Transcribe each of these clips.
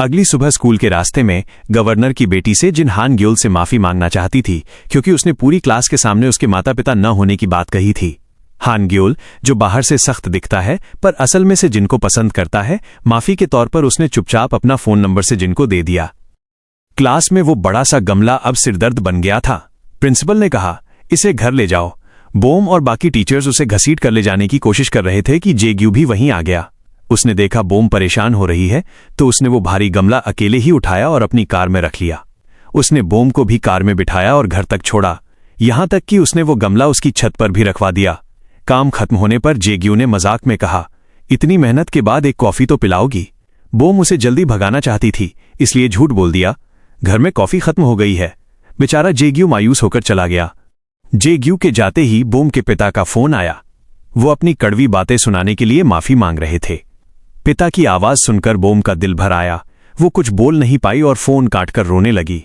अगली सुबह स्कूल के रास्ते में गवर्नर की बेटी से जिन हान ग्योल से माफी मांगना चाहती थी क्योंकि उसने पूरी क्लास के सामने उसके माता पिता न होने की बात कही थी। हान ग्योल, जो बाहर से सख्त दिखता है पर असल में से जिनको पसंद करता है, माफी के तौर पर उसने चुपचाप अपना फोन नंबर से जिनको दे दिया। क्लास में वो बड़ा सा गमला अब सिरदर्द बन गया था। प्रिंसिपल ने कहा, इसे घर ले जाओ। बोम और बाकी टीचर्स उसे घसीट कर ले जाने की कोशिश कर रहे थे कि जेग्यू भी वहीं आ गया। उसने देखा बोम परेशान हो रही है तो उसने वो भारी गमला अकेले ही उठाया और अपनी कार में रख लिया। उसने बोम को भी कार में बिठाया और घर तक छोड़ा, यहां तक कि उसने वो गमला उसकी छत पर भी रखवा दिया। काम खत्म होने पर जेग्यू ने मजाक में कहा, इतनी मेहनत के बाद एक कॉफी तो पिलाओगी। बोम उसे जल्दी भगाना चाहती थी, इसलिए झूठ बोल दिया, घर में कॉफी खत्म हो गई है। बेचारा जेग्यू मायूस होकर चला गया। जेग्यू के जाते ही बोम के पिता का फोन आया। वो अपनी कड़वी बातें सुनाने के लिए माफी मांग रहे थे। पिता की आवाज सुनकर बोम का दिल भर आया। वो कुछ बोल नहीं पाई और फोन काटकर रोने लगी।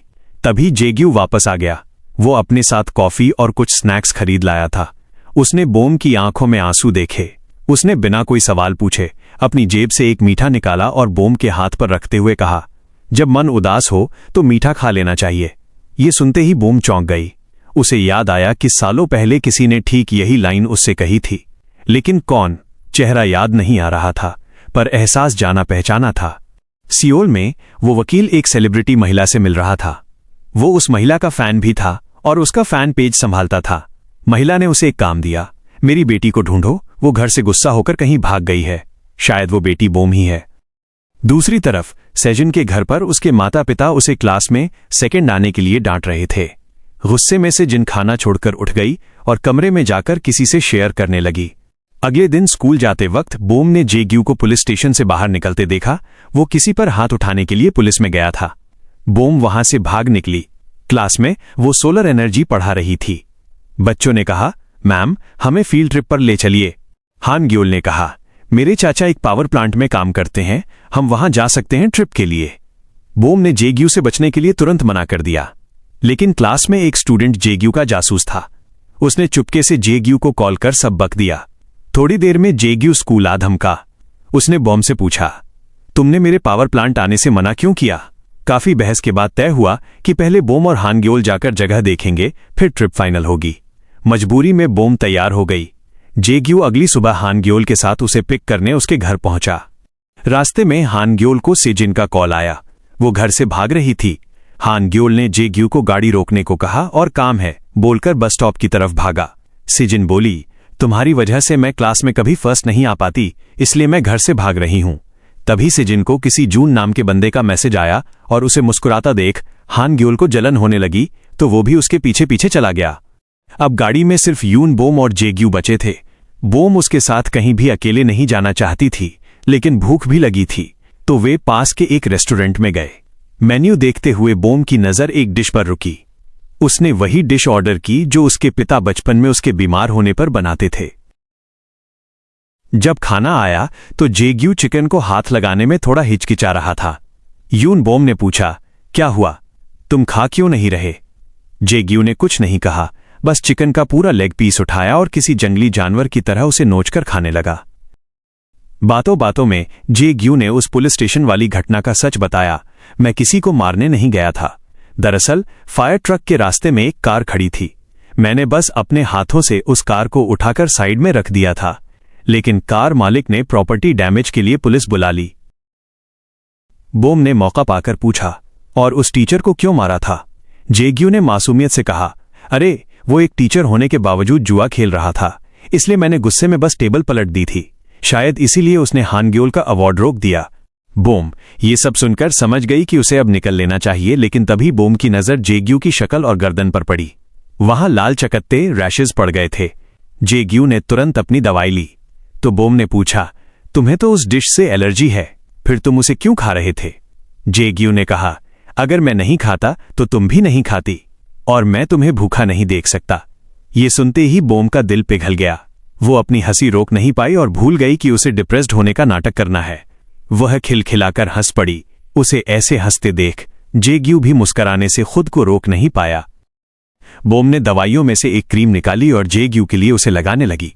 तभी जेग्यू वापस आ गया। वो अपने साथ कॉफी और कुछ स्नैक्स खरीद लाया था। उसने बोम की आंखों में आंसू देखे। उसने बिना कोई सवाल पूछे अपनी जेब से एक मीठा निकाला और बोम के हाथ पर रखते हुए कहा, जब मन उदास हो तो मीठा खा लेना चाहिए। ये सुनते ही बोम चौंक गई। उसे याद आया कि सालों पहले किसी ने ठीक यही लाइन उससे कही थी, लेकिन कौन? चेहरा याद नहीं आ रहा था, पर एहसास जाना पहचाना था। सियोल में वो वकील एक सेलिब्रिटी महिला से मिल रहा था। वो उस महिला का फैन भी था और उसका फैन पेज संभालता था। महिला ने उसे एक काम दिया, मेरी बेटी को ढूंढो, वो घर से गुस्सा होकर कहीं भाग गई है। शायद वो बेटी बोम ही है। दूसरी तरफ सेजन के घर पर उसके माता पिता उसे क्लास में सेकंड आने के लिए डांट रहे थे। गुस्से में से जिन खाना छोड़कर उठ गई और कमरे में जाकर किसी से शेयर करने लगी। अगले दिन स्कूल जाते वक्त बोम ने जेग्यू को पुलिस स्टेशन से बाहर निकलते देखा। वो किसी पर हाथ उठाने के लिए पुलिस में गया था। बोम वहां से भाग निकली। क्लास में वो सोलर एनर्जी पढ़ा रही थी। बच्चों ने कहा, मैम हमें फील्ड ट्रिप पर ले चलिए। हान ग्योल ने कहा, मेरे चाचा एक पावर प्लांट में काम करते हैं, हम वहां जा सकते हैं ट्रिप के लिए। बोम ने जेग्यू से बचने के लिए तुरंत मना कर दिया, लेकिन क्लास में एक स्टूडेंट जेग्यू का जासूस था। उसने चुपके से जेग्यू को कॉल कर सब बक दिया। थोड़ी देर में जेग्यू स्कूल आ धमका। उसने बॉम से पूछा, तुमने मेरे पावर प्लांट आने से मना क्यों किया? काफी बहस के बाद तय हुआ कि पहले बोम और हान ग्योल जाकर जगह देखेंगे, फिर ट्रिप फाइनल होगी। मजबूरी में बोम तैयार हो गई। जेग्यू अगली सुबह हान ग्योल के साथ उसे पिक करने उसके घर पहुंचा। रास्ते में हान ग्योल को सेजिन का कॉल आया। वो घर से भाग रही थी। हान ग्योल ने जेग्यू को गाड़ी रोकने को कहा और काम है बोलकर बस स्टॉप की तरफ भागा। सेजिन बोली, तुम्हारी वजह से मैं क्लास में कभी फर्स्ट नहीं आ पाती, इसलिए मैं घर से भाग रही हूं। तभी सेजिन को किसी जून नाम के बंदे का मैसेज आया और उसे मुस्कुराता देख हान ग्योल को जलन होने लगी तो वो भी उसके पीछे पीछे चला गया। अब गाड़ी में सिर्फ यून, बोम और जेग्यू बचे थे। बोम उसके साथ कहीं भी अकेले नहीं जाना चाहती थी, लेकिन भूख भी लगी थी तो वे पास के एक रेस्टोरेंट में गए। मेन्यू देखते हुए बोम की नजर एक डिश पर रुकी। उसने वही डिश ऑर्डर की जो उसके पिता बचपन में उसके बीमार होने पर बनाते थे। जब खाना आया तो जेग्यू चिकन को हाथ लगाने में थोड़ा हिचकिचा रहा था। यून बोम ने पूछा, क्या हुआ, तुम खा क्यों नहीं रहे? जेग्यू ने कुछ नहीं कहा, बस चिकन का पूरा लेग पीस उठाया और किसी जंगली जानवर की तरह उसे नोचकर खाने लगा। बातों बातों में जेग्यू ने उस पुलिस स्टेशन वाली घटना का सच बताया। मैं किसी को मारने नहीं गया था। दरअसल फायर ट्रक के रास्ते में एक कार खड़ी थी। मैंने बस अपने हाथों से उस कार को उठाकर साइड में रख दिया था, लेकिन कार मालिक ने प्रॉपर्टी डैमेज के लिए पुलिस बुला ली। बोम ने मौका पाकर पूछा, और उस टीचर को क्यों मारा था? जेग्यू ने मासूमियत से कहा, अरे वो एक टीचर होने के बावजूद जुआ खेल रहा था, इसलिए मैंने गुस्से में बस टेबल पलट दी थी। शायद इसीलिए उसने हान ग्योल का अवार्ड रोक दिया। बोम ये सब सुनकर समझ गई कि उसे अब निकल लेना चाहिए, लेकिन तभी बोम की नजर जेग्यू की शक्ल और गर्दन पर पड़ी। वहां लाल चकत्ते रैशेज पड़ गए थे। जेग्यू ने तुरंत अपनी दवाई ली तो बोम ने पूछा, तुम्हें तो उस डिश से एलर्जी है, फिर तुम उसे क्यों खा रहे थे? जेग्यू ने कहा, अगर मैं नहीं खाता तो तुम भी नहीं खाती, और मैं तुम्हें भूखा नहीं देख सकता। ये सुनते ही बोम का दिल पिघल गया। वो अपनी हंसी रोक नहीं पाई और भूल गई कि उसे डिप्रेस्ड होने का नाटक करना है। वह खिलखिलाकर हंस पड़ी। उसे ऐसे हंसते देख जेग्यू भी मुस्कुराने से खुद को रोक नहीं पाया। बोम ने दवाइयों में से एक क्रीम निकाली और जेग्यू के लिए उसे लगाने लगी।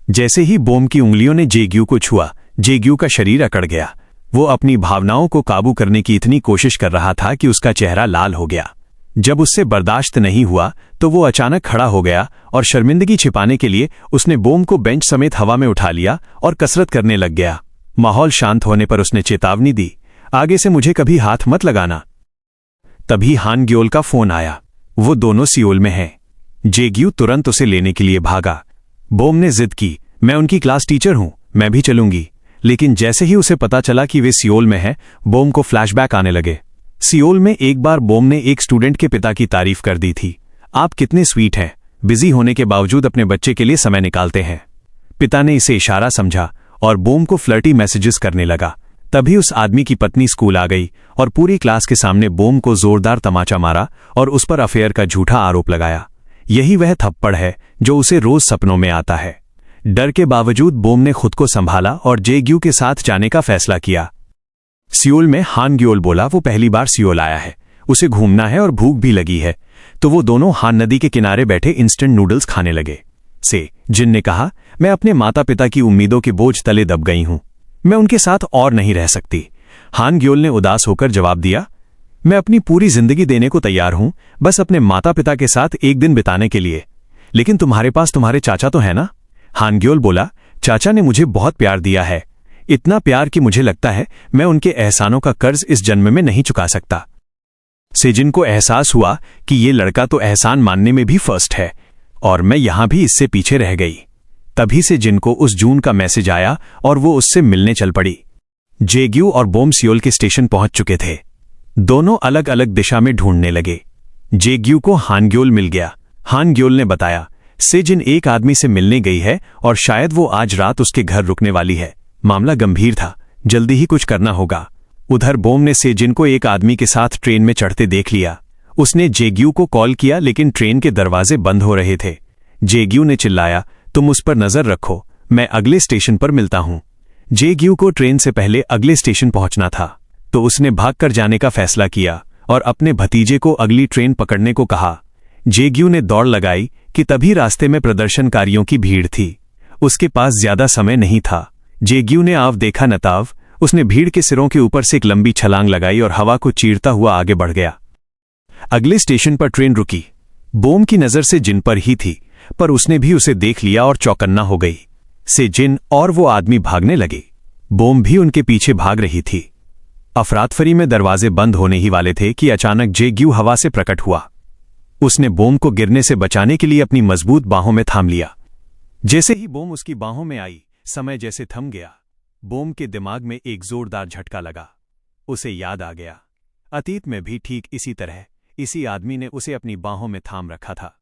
जैसे ही बोम की उंगलियों ने जेग्यू को छुआ, जेग्यू का शरीर अकड़ गया। वो अपनी भावनाओं को काबू करने की इतनी कोशिश कर रहा था कि उसका चेहरा लाल हो गया। जब उससे बर्दाश्त नहीं हुआ तो वो अचानक खड़ा हो गया और शर्मिंदगी छिपाने के लिए उसने बोम को बेंच समेत हवा में उठा लिया और कसरत करने लग गया। माहौल शांत होने पर उसने चेतावनी दी, आगे से मुझे कभी हाथ मत लगाना। तभी हान ग्योल का फोन आया। वो दोनों सियोल में हैं। जेग्यू तुरंत उसे लेने के लिए भागा। बोम ने जिद की, मैं उनकी क्लास टीचर हूं, मैं भी चलूंगी। लेकिन जैसे ही उसे पता चला कि वे सियोल में हैं, बोम को फ्लैशबैक आने लगे। सियोल में एक बार बोम ने एक स्टूडेंट के पिता की तारीफ कर दी थी। आप कितने स्वीट हैं, बिजी होने के बावजूद अपने बच्चे के लिए समय निकालते हैं। पिता ने इसे इशारा समझा और बोम को फ्लर्टी मैसेजेस करने लगा। तभी उस आदमी की पत्नी स्कूल आ गई और पूरी क्लास के सामने बोम को जोरदार तमाचा मारा और उस पर अफेयर का झूठा आरोप लगाया। यही वह थप्पड़ है जो उसे रोज सपनों में आता है। डर के बावजूद बोम ने खुद को संभाला और जेग्यू के साथ जाने का फैसला किया। सियोल में हान ग्योल बोला वो पहली बार सियोल आया है, उसे घूमना है और भूख भी लगी है। तो वो दोनों हान नदी के किनारे बैठे इंस्टेंट नूडल्स खाने लगे। से जिन ने कहा, मैं अपने माता पिता की उम्मीदों के बोझ तले दब गई हूं, मैं उनके साथ और नहीं रह सकती। हान ग्योल ने उदास होकर जवाब दिया, मैं अपनी पूरी जिंदगी देने को तैयार हूं, बस अपने माता पिता के साथ एक दिन बिताने के लिए। लेकिन तुम्हारे पास तुम्हारे चाचा तो है ना? हान ग्योल बोला, चाचा ने मुझे बहुत प्यार दिया है, इतना प्यार कि मुझे लगता है मैं उनके एहसानों का कर्ज इस जन्म में नहीं चुका सकता। सेजिन को एहसास हुआ कि ये लड़का तो एहसान मानने में भी फर्स्ट है और मैं यहां भी इससे पीछे रह गई। तभी से जिन को उस जून का मैसेज आया और वो उससे मिलने चल पड़ी। जेग्यू और बोम सियोल के स्टेशन पहुंच चुके थे। दोनों अलग अलग दिशा में ढूंढने लगे। जेग्यू को हान ग्योल मिल गया। हान ग्योल ने बताया, सेजिन एक आदमी से मिलने गई है और शायद वो आज रात उसके घर रुकने वाली है। मामला गंभीर था, जल्दी ही कुछ करना होगा। उधर बोम ने सेजिन को एक आदमी के साथ ट्रेन में चढ़ते देख लिया। उसने जेग्यू को कॉल किया लेकिन ट्रेन के दरवाजे बंद हो रहे थे। जेग्यू ने चिल्लाया, तुम उस पर नजर रखो, मैं अगले स्टेशन पर मिलता हूं। जेग्यू को ट्रेन से पहले अगले स्टेशन पहुंचना था, तो उसने भागकर जाने का फैसला किया और अपने भतीजे को अगली ट्रेन पकड़ने को कहा। जेग्यू ने दौड़ लगाई कि तभी रास्ते में प्रदर्शनकारियों की भीड़ थी। उसके पास ज्यादा समय नहीं था। जेग्यू ने आव देखा नताव, उसने भीड़ के सिरों के ऊपर से एक लंबी छलांग लगाई और हवा को चीरता हुआ आगे बढ़ गया। अगले स्टेशन पर ट्रेन रुकी। बोम की नजर से जिन पर ही थी, पर उसने भी उसे देख लिया और चौकन्ना हो गई। से जिन और वो आदमी भागने लगे। बोम भी उनके पीछे भाग रही थी। अफरातफरी में दरवाजे बंद होने ही वाले थे कि अचानक जेग्यू हवा से प्रकट हुआ। उसने बोम को गिरने से बचाने के लिए अपनी मजबूत बाहों में थाम लिया। जैसे ही बोम उसकी बाहों में आई, समय जैसे थम गया। बोम के दिमाग में एक जोरदार झटका लगा। उसे याद आ गया, अतीत में भी ठीक इसी तरह इसी आदमी ने उसे अपनी बाहों में थाम रखा था।